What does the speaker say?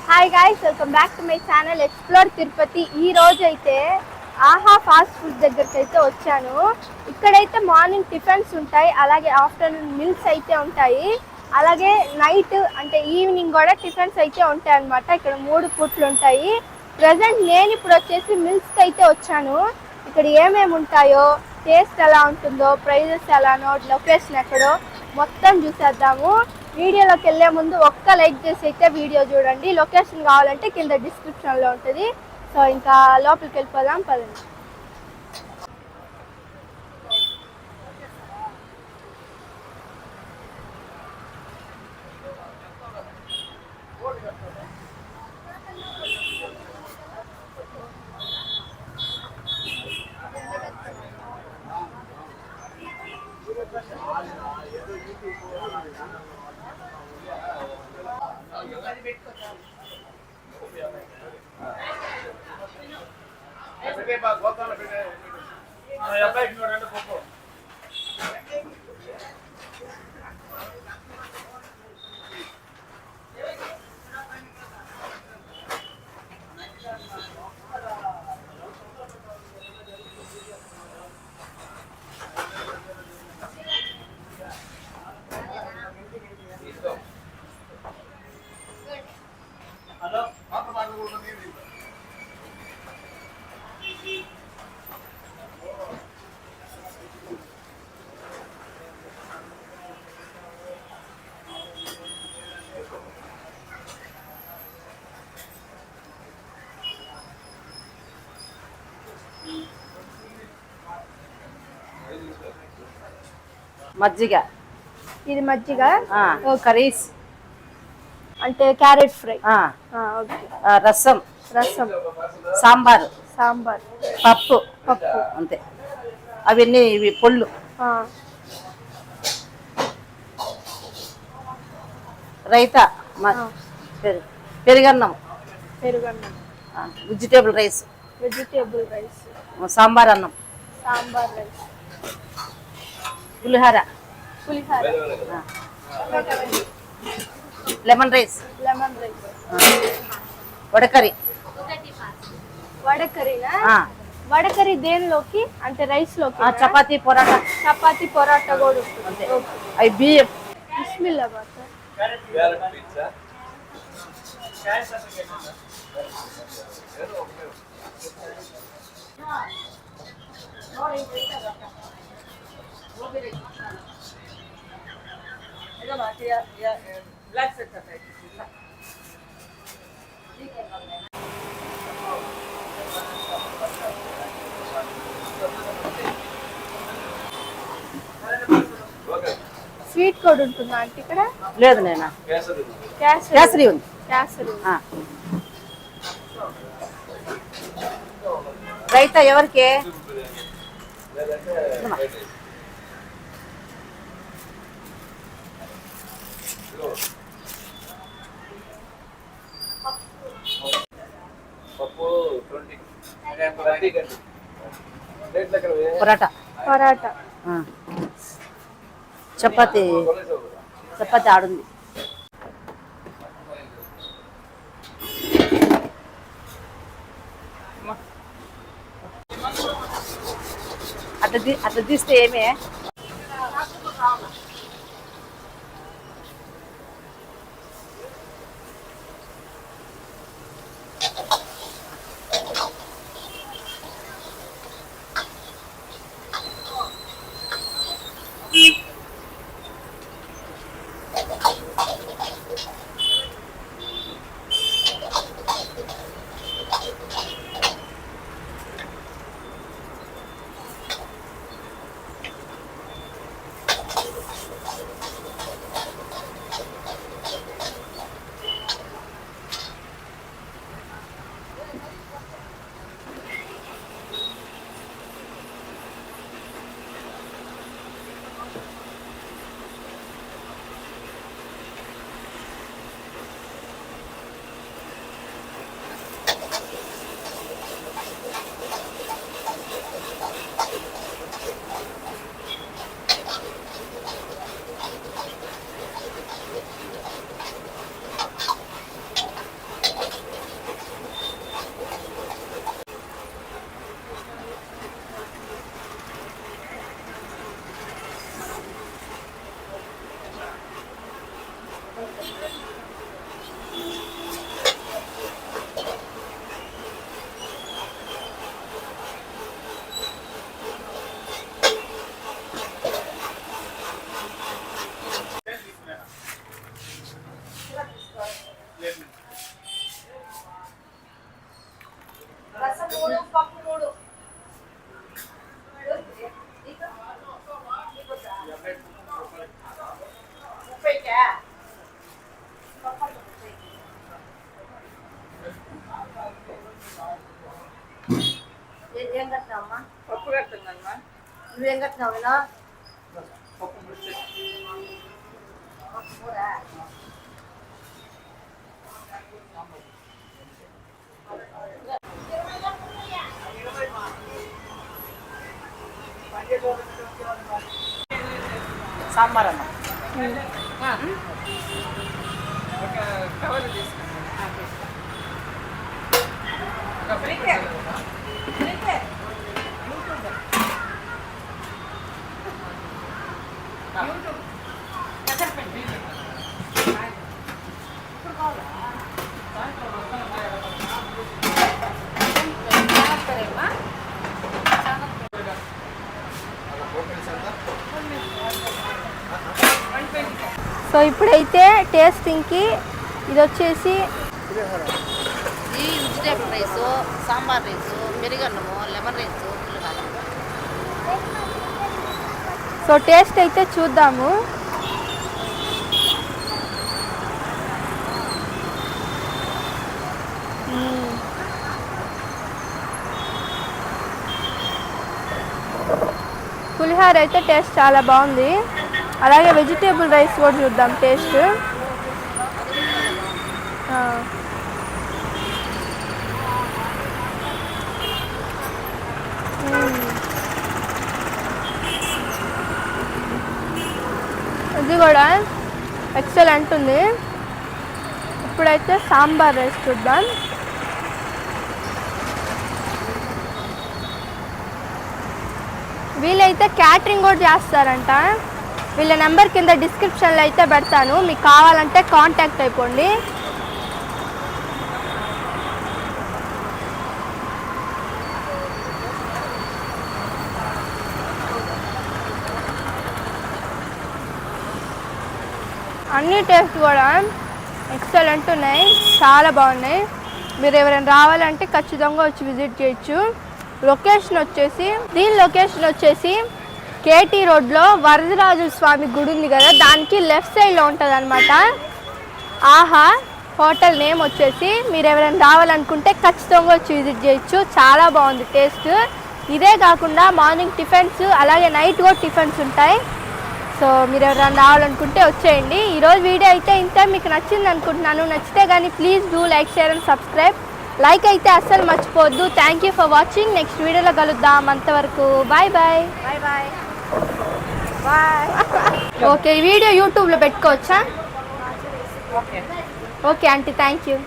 Hi guys, welcome back to my channel explore Tirupati. ఈ రోజు అయితే ఆహా ఫాస్ట్ ఫుడ్ దగ్గరికి అయితే వచ్చాను. ఇక్కడైతే మార్నింగ్ టిఫిన్స్ ఉంటాయి, అలాగే ఆఫ్టర్నూన్ మీల్స్ అయితే ఉంటాయి, అలాగే నైట్ అంటే ఈవినింగ్ కూడా టిఫిన్స్ అయితే ఉంటాయి అన్నమాట. ఇక్కడ 3 పూట్లు ఉంటాయి. ప్రజెంట్ నేను ఇప్పుడు వచ్చేసి మిల్స్కి అయితే వచ్చాను. ఇక్కడ ఏమేమి ఉంటాయో, టేస్ట్ ఎలా ఉంటుందో, ప్రైజెస్ ఎలానో, లొకేషన్ ఎక్కడో మొత్తం చూసేద్దాము. వీడియోలోకి వెళ్ళే ముందు ఒక్క లైక్ చేసి అయితే వీడియో చూడండి. లొకేషన్ కావాలంటే కింద డిస్క్రిప్షన్లో ఉంటుంది. సో ఇంకా లోపలికి వెళ్ళిపోదాం పదండి. మజ్జిగ, ఇది మజ్జిగ, కర్రీస్ అంటే క్యారెట్ ఫ్రై, రసం, రసం, సాంబార్, సాంబార్, పప్పు, పప్పు, అంతే. అవన్నీ ఇవి పొళ్ళు, రైతా, పెరుగన్నం, పెరుగన్నం, vegetable rice, vegetable rice, sambar అన్నం, సాంబార్ రైస్, పులిహోర, పులిహోర, లెమన్ రైస్, లెమన్ రైస్, వడకరి. వడకరీనా? వడకరీ దేనిలోకి అంటే రైస్ లోకి? చపాతీ, పొరాటా. చపాతీ, పొరాటా కూడా ఉంటుంది. అవి బియ్యం. బిస్మిల్లా బాత్. స్వీట్ కూడా ఉంటుందా అంటే ఇక్కడ? లేదు నేను కేసరి ఉంది. కేసరి. రైతా ఎవరికి? పరాటా, పరాటా, చపాతి. చపాతి ఆడుంది. అట్లా తీస్తే ఏమే? ఏం కట్టినావమ్మా? పప్పు కడుతున్నానమ్మా. నువ్వేం కట్టినావు వినా? పప్పు ముడిచి. సాంబార్ అమ్మ. ఒక కవర్ తీసుకున్నాను. సో ఇప్పుడైతే టేస్టింగ్కి ఇది వచ్చేసి ఈ వెజిటేబుల్ రైసు, సాంబార్ రైసు, పెరుగన్నము, లెమన్ రైసు, పులిహోర. సో టేస్ట్ అయితే చూద్దాము. పులిహోర అయితే టేస్ట్ చాలా బాగుంది. అలాగే వెజిటేబుల్ రైస్ కూడా చూద్దాం టేస్ట్. ఇది కూడా ఎక్సలెంట్ ఉంది. ఇప్పుడైతే సాంబార్ రైస్ చూద్దాం. వీళ్ళైతే క్యాటరింగ్ కూడా చేస్తారంట. వీళ్ళ నెంబర్ కింద డిస్క్రిప్షన్లో అయితే పెడతాను, మీకు కావాలంటే కాంటాక్ట్ అయిపోండి. అన్ని టేస్ట్ కూడా ఎక్సలెంట్ ఉన్నాయి, చాలా బాగున్నాయి. మీరు ఎవరైనా రావాలంటే ఖచ్చితంగా వచ్చి విజిట్ చేయొచ్చు. దీని లొకేషన్ వచ్చేసి కేటీ రోడ్లో వరదరాజు స్వామి గుడి ఉంది కదా, దానికి లెఫ్ట్ సైడ్లో ఉంటుంది అనమాట. ఆహా హోటల్ నేమ్ వచ్చేసి, మీరు ఎవరైనా రావాలనుకుంటే ఖచ్చితంగా వచ్చి విజిట్ చేయొచ్చు. చాలా బాగుంది టేస్ట్. ఇదే కాకుండా మార్నింగ్ టిఫిన్స్ అలాగే నైట్ కూడా టిఫిన్స్ ఉంటాయి. సో మీరు ఎవరైనా రావాలనుకుంటే వచ్చేయండి. ఈరోజు వీడియో అయితే ఇంతే. మీకు నచ్చింది అనుకుంటున్నాను. నచ్చితే కానీ please do like, share and subscribe. Like అయితే అస్సలు మర్చిపోవద్దు. Thank you for watching. Next వీడియోలో కలుద్దాం. అంతవరకు bye bye. Bye bye bye. Okay, ఈ వీడియో యూట్యూబ్లో పెట్టుకోవచ్చా? Okay okay aunty, thank you.